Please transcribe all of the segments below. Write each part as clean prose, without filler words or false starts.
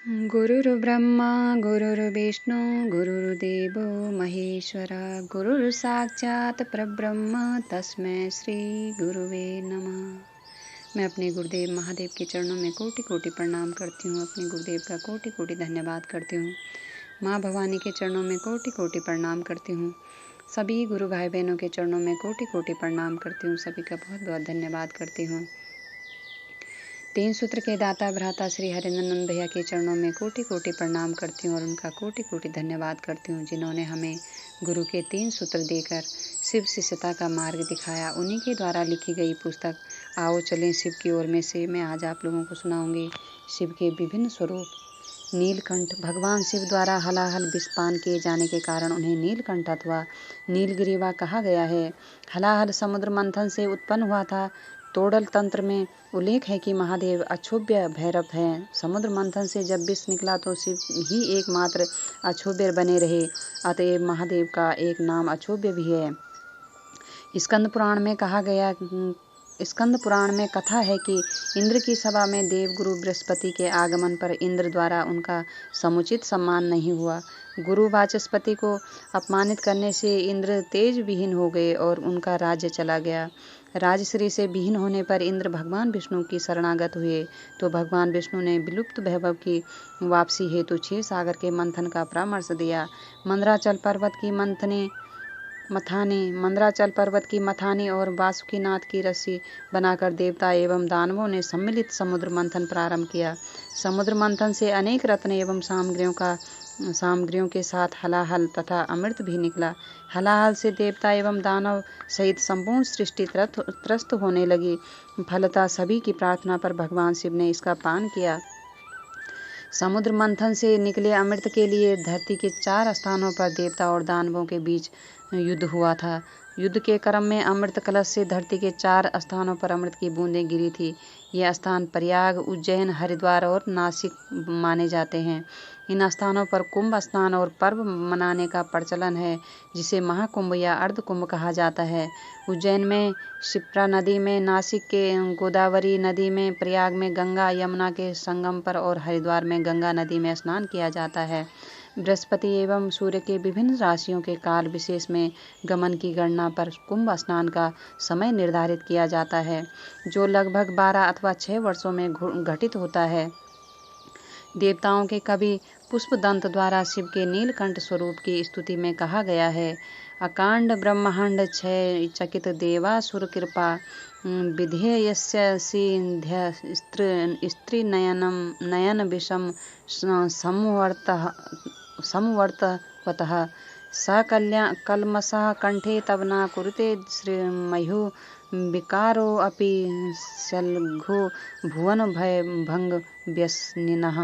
गुरुर्ब्रह्मा गुरुर्विष्णु गुरुर्देवो महेश्वरा गुरुर्साक्षात् परब्रह्म तस्मै श्री गुरुवे नमः। मैं अपने गुरुदेव महादेव के चरणों में कोटि कोटि प्रणाम करती हूँ। अपने गुरुदेव का कोटि कोटि धन्यवाद करती हूँ। माँ भवानी के चरणों में कोटि कोटि प्रणाम करती हूँ। सभी गुरु भाई बहनों के चरणों में कोटि कोटि प्रणाम करती हूँ। सभी का बहुत बहुत धन्यवाद करती हूँ। तीन सूत्र के दाता भ्राता श्री हरिनंदन भैया के चरणों में कोटि कोटि प्रणाम करती हूँ और उनका कोटि कोटि धन्यवाद करती हूँ, जिन्होंने हमें गुरु के 3 सूत्र देकर शिव शिष्यता का मार्ग दिखाया। उन्हीं के द्वारा लिखी गई पुस्तक आओ चलें शिव की ओर में से मैं आज आप लोगों को सुनाऊंगी शिव के विभिन्न स्वरूप। नीलकंठ भगवान शिव द्वारा हलाहल विषपान किए जाने के कारण उन्हें नीलकंठ अथवा नीलगिरीवा कहा गया है। हलाहल समुद्र मंथन से उत्पन्न हुआ था। तोड़ल तंत्र में उल्लेख है कि महादेव अक्षोभ्य भैरव हैं। समुद्र मंथन से जब विष निकला तो शिव ही एकमात्र अक्षोभ्य बने रहे, अतएव महादेव का एक नाम अक्षोभ्य भी है। स्कंद पुराण में कथा है कि इंद्र की सभा में देवगुरु बृहस्पति के आगमन पर इंद्र द्वारा उनका समुचित सम्मान नहीं हुआ। गुरु वाचस्पति को अपमानित करने से इंद्र तेज विहीन हो गए और उनका राज्य चला गया। राजश्री से विहीन होने पर इंद्र भगवान विष्णु की शरणागत हुए तो भगवान विष्णु ने विलुप्त वैभव की वापसी हेतु क्षीर सागर के मंथन का परामर्श दिया। मंदराचल पर्वत की मथानी और वासुकीनाथ की रस्सी बनाकर देवता एवं दानवों ने सम्मिलित समुद्र मंथन प्रारंभ किया। समुद्र मंथन से अनेक रत्न एवं सामग्रियों के साथ हलाहल तथा अमृत भी निकला। हलाहल से देवता एवं दानव सहित संपूर्ण सृष्टि त्रस्त होने लगी। फलतः सभी की प्रार्थना पर भगवान शिव ने इसका पान किया। समुद्र मंथन से निकले अमृत के लिए धरती के 4 स्थानों पर देवता और दानवों के बीच युद्ध हुआ था। युद्ध के क्रम में अमृत कलश से धरती के 4 स्थानों पर अमृत की बूंदें गिरी थी। ये स्थान प्रयाग, उज्जैन, हरिद्वार और नासिक माने जाते हैं। इन स्थानों पर कुंभ स्नान और पर्व मनाने का प्रचलन है, जिसे महाकुंभ या अर्धकुंभ कहा जाता है। उज्जैन में क्षिप्रा नदी में, नासिक के गोदावरी नदी में, प्रयाग में गंगा यमुना के संगम पर और हरिद्वार में गंगा नदी में स्नान किया जाता है। बृहस्पति एवं सूर्य के विभिन्न राशियों के काल विशेष में गमन की गणना पर कुंभ स्नान का समय निर्धारित किया जाता है, जो लगभग 12 अथवा 6 वर्षों में घटित होता है। देवताओं के कवि पुष्पदंत द्वारा शिव के नीलकंठ स्वरूप की स्तुति में कहा गया है, अकांड ब्रह्मांड क्षय चकित देवासुर कृपा विधेयस्य सिंध्य स्त्री नयन विषम समवर्तवतः सकल्मषः कंठे तव न कुरुते श्रीमयु विकारो अपि शल्घो भुवन भय भंग व्यसनिनः।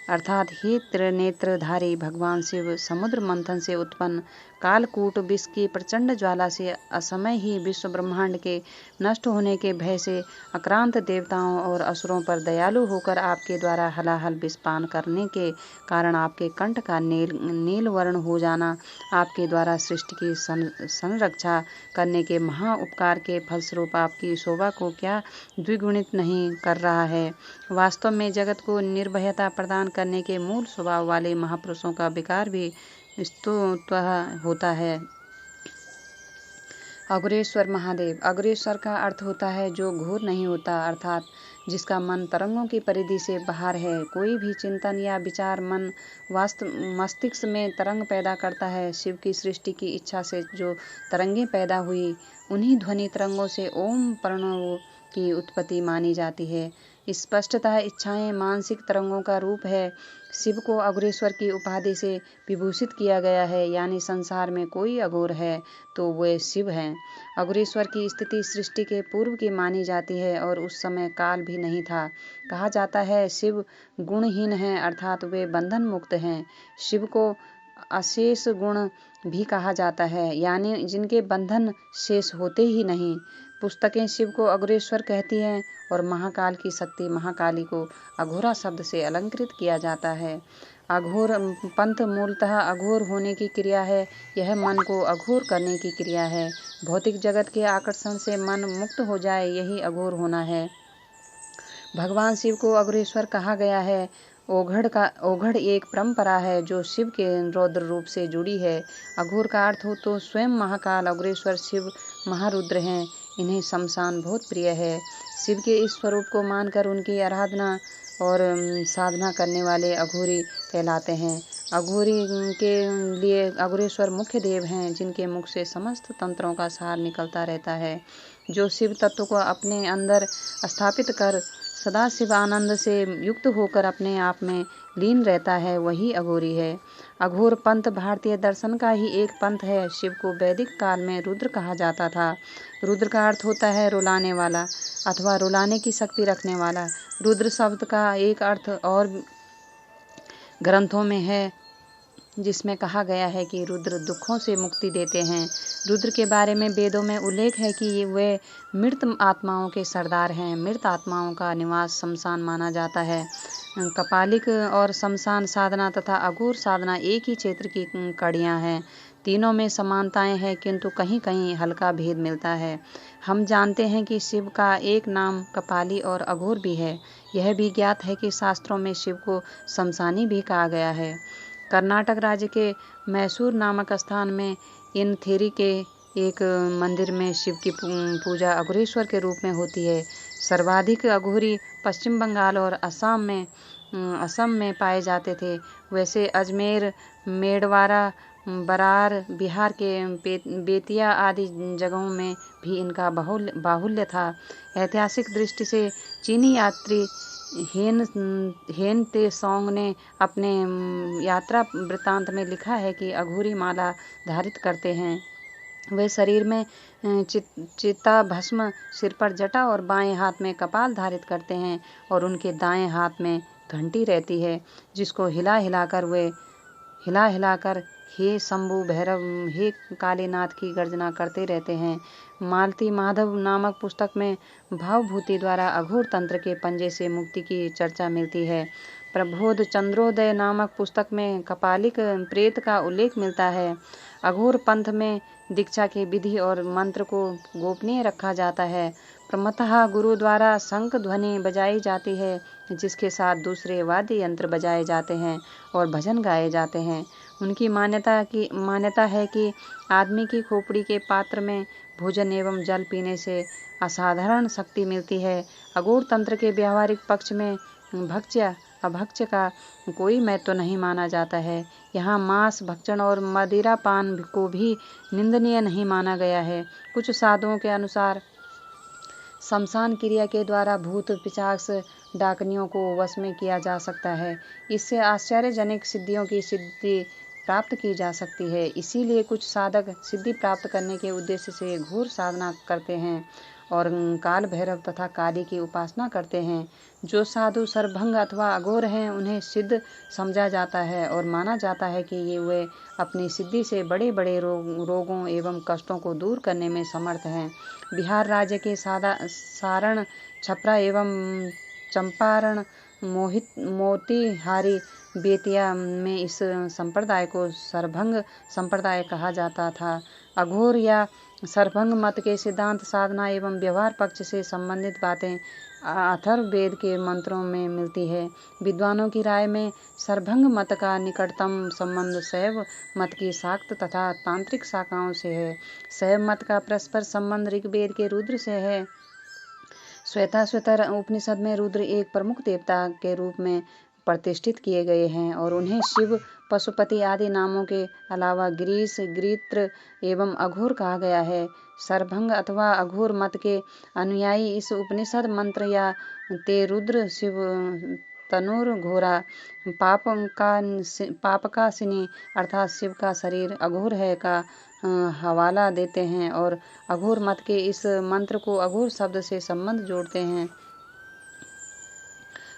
अर्थात हे त्रिनेत्रधारी भगवान शिव समुद्र मंथन से उत्पन्न कालकूट विष की प्रचंड ज्वाला से असमय ही विश्व ब्रह्मांड के नष्ट होने के भय से आक्रांत देवताओं और असुरों पर दयालु होकर आपके द्वारा हलाहल विषपान करने के कारण आपके कंठ का नील वर्ण हो जाना आपके द्वारा सृष्टि की संरक्षा करने के महा उपकार के फलस्वरूप आपकी शोभा को क्या द्विगुणित नहीं कर रहा है। वास्तव में जगत को निर्भयता प्रदान करने के मूल स्वभाव वाले महापुरुषों का विकार भी स्तुत्वः होता है। अघोरेश्वर महादेव। अघोरेश्वर का अर्थ होता है जो घोर नहीं होता, अर्थात जिसका मन तरंगों की परिधि से बाहर है। कोई भी चिंतन या विचार मन मस्तिष्क में तरंग पैदा करता है। शिव की सृष्टि की इच्छा से जो तरंगें पैदा हुई, उन्हीं ध्वनि तरंगों से ओम प्रणव की उत्पत्ति मानी जाती है। स्पष्टतः इच्छाएं मानसिक तरंगों का रूप है। शिव को अघोरेश्वर की उपाधि से विभूषित किया गया है, यानी संसार में कोई अघोर है तो वे शिव हैं। अघोरेश्वर की स्थिति सृष्टि के पूर्व की मानी जाती है और उस समय काल भी नहीं था। कहा जाता है शिव गुणहीन हैं, अर्थात वे बंधन मुक्त हैं। शिव को अशेष गुण भी कहा जाता है, यानी जिनके बंधन शेष होते ही नहीं। पुस्तकें शिव को अघोरेश्वर कहती हैं और महाकाल की शक्ति महाकाली को अघोरा शब्द से अलंकृत किया जाता है। अघोर पंथ मूलतः अघोर होने की क्रिया है। यह मन को अघोर करने की क्रिया है। भौतिक जगत के आकर्षण से मन मुक्त हो जाए, यही अघोर होना है। भगवान शिव को अघोरेश्वर कहा गया है। ओघड़ एक परंपरा है जो शिव के रौद्र रूप से जुड़ी है। अघोर का अर्थ हो तो स्वयं महाकाल। अघोरेश्वर शिव महारुद्र हैं। इन्हें शमशान बहुत प्रिय है। शिव के इस स्वरूप को मानकर उनकी आराधना और साधना करने वाले अघोरी कहलाते हैं। अघोरी के लिए अघोरेश्वर मुख्य देव हैं, जिनके मुख से समस्त तंत्रों का सार निकलता रहता है। जो शिव तत्व को अपने अंदर स्थापित कर सदा शिव आनंद से युक्त होकर अपने आप में लीन रहता है, वही अघोरी है। अघोर पंथ भारतीय दर्शन का ही एक पंथ है। शिव को वैदिक काल में रुद्र कहा जाता था। रुद्र का अर्थ होता है रुलाने वाला अथवा रुलाने की शक्ति रखने वाला। रुद्र शब्द का एक अर्थ और ग्रंथों में है, जिसमें कहा गया है कि रुद्र दुखों से मुक्ति देते हैं। रुद्र के बारे में वेदों में उल्लेख है कि वे मृत आत्माओं के सरदार हैं। मृत आत्माओं का निवास शमशान माना जाता है। कपालिक और शमशान साधना तथा अघोर साधना एक ही क्षेत्र की कड़ियां हैं। तीनों में समानताएं हैं, किंतु कहीं कहीं हल्का भेद मिलता है। हम जानते हैं कि शिव का एक नाम कपाली और अघोर भी है। यह भी ज्ञात है कि शास्त्रों में शिव को शमशानी भी कहा गया है। कर्नाटक राज्य के मैसूर नामक स्थान में इन थेरी के एक मंदिर में शिव की पूजा अघोरेश्वर के रूप में होती है। सर्वाधिक अघोरी पश्चिम बंगाल और असम में पाए जाते थे। वैसे अजमेर, मेड़वारा, बरार, बिहार के बेतिया आदि जगहों में भी इनका बाहुल्य था। ऐतिहासिक दृष्टि से चीनी यात्री हेन तेसोंग ने अपने यात्रा वृत्तांत में लिखा है कि अघोरी माला धारित करते हैं। वे शरीर में चिता भस्म, सिर पर जटा और बाएं हाथ में कपाल धारित करते हैं और उनके दाएं हाथ में घंटी रहती है, जिसको हिला हिलाकर हे शंभु भैरव, हे कालीनाथ की गर्जना करते रहते हैं। मालती माधव नामक पुस्तक में भावभूति द्वारा अघोर तंत्र के पंजे से मुक्ति की चर्चा मिलती है। प्रबोध चंद्रोदय नामक पुस्तक में कपालिक प्रेत का उल्लेख मिलता है। अघोर पंथ में दीक्षा की विधि और मंत्र को गोपनीय रखा जाता है। प्रमतः गुरु द्वारा शंख ध्वनि बजाई जाती है, जिसके साथ दूसरे वाद्य यंत्र बजाए जाते हैं और भजन गाए जाते हैं। उनकी मान्यता है कि आदमी की खोपड़ी के पात्र में भोजन एवं जल पीने से असाधारण शक्ति मिलती है। अघोर तंत्र के व्यावहारिक पक्ष में भक्ष्य अभक्ष्य का कोई महत्व नहीं माना जाता है। यहाँ मांस भक्षण और मदिरा पान को भी निंदनीय नहीं माना गया है। कुछ साधुओं के अनुसार शमशान क्रिया के द्वारा भूत पिशाच डाकनियों को वश में किया जा सकता है। इससे आश्चर्यजनक सिद्धियों की सिद्धि प्राप्त की जा सकती है। इसीलिए कुछ साधक सिद्धि प्राप्त करने के उद्देश्य से घोर साधना करते हैं और काल भैरव तथा काली की उपासना करते हैं। जो साधु सरभंग अथवा अघोर हैं, उन्हें सिद्ध समझा जाता है और माना जाता है कि वे अपनी सिद्धि से बड़े बड़े रोगों एवं कष्टों को दूर करने में समर्थ हैं। बिहार राज्य के सारण, छपरा एवं चंपारण, मोतिहारी, बेतिया में इस संप्रदाय को सरभंग संप्रदाय कहा जाता था। अघोर या सरभंग मत के सिद्धांत, साधना एवं व्यवहार पक्ष से संबंधित बातें अथर्ववेद के मंत्रों में मिलती है। विद्वानों की राय में सरभंग मत का निकटतम संबंध शैव मत की शाक्त तथा तांत्रिक शाखाओं से है। शैव मत का परस्पर संबंध ऋग्वेद के रुद्र से है। श्वेताश्वतर उपनिषद में रुद्र एक प्रमुख देवता के रूप में प्रतिष्ठित किए गए हैं और उन्हें शिव, पशुपति आदि नामों के अलावा गिरीश, गृत्र एवं अघोर कहा गया है। सरभंग अथवा अघोर मत के अनुयायी इस उपनिषद मंत्र या ते रुद्र शिव तनुर घोरा पापकाशिनी अर्थात शिव का शरीर अघोर है का हवाला देते हैं और अघोर मत के इस मंत्र को अघोर शब्द से संबंध जोड़ते हैं।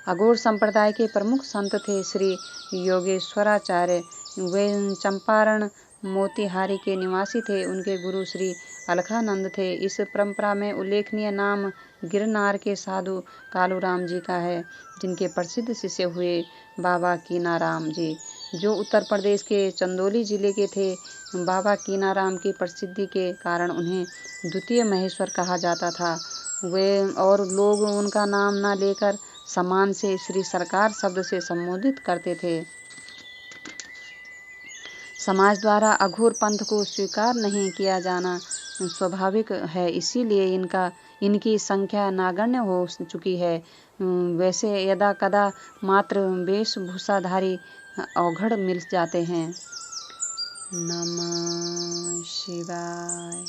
अघोर संप्रदाय के प्रमुख संत थे श्री योगेश्वराचार्य। वे चंपारण मोतिहारी के निवासी थे। उनके गुरु श्री अलखानंद थे। इस परंपरा में उल्लेखनीय नाम गिरनार के साधु कालूराम जी का है, जिनके प्रसिद्ध शिष्य हुए बाबा कीनाराम जी, जो उत्तर प्रदेश के चंदौली जिले के थे। बाबा कीनाराम की प्रसिद्धि के कारण उन्हें द्वितीय महेश्वर कहा जाता था। और लोग उनका नाम न लेकर सम्मान से श्री सरकार शब्द से संबोधित करते थे। समाज द्वारा अघोर पंथ को स्वीकार नहीं किया जाना स्वाभाविक है, इसीलिए इनकी संख्या नगण्य हो चुकी है। वैसे यदा कदा मात्र वेशभूषाधारी अवघड़ मिल जाते हैं। नमः शिवाय,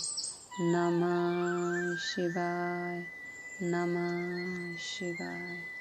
नमः शिवाय, नमः शिवाय।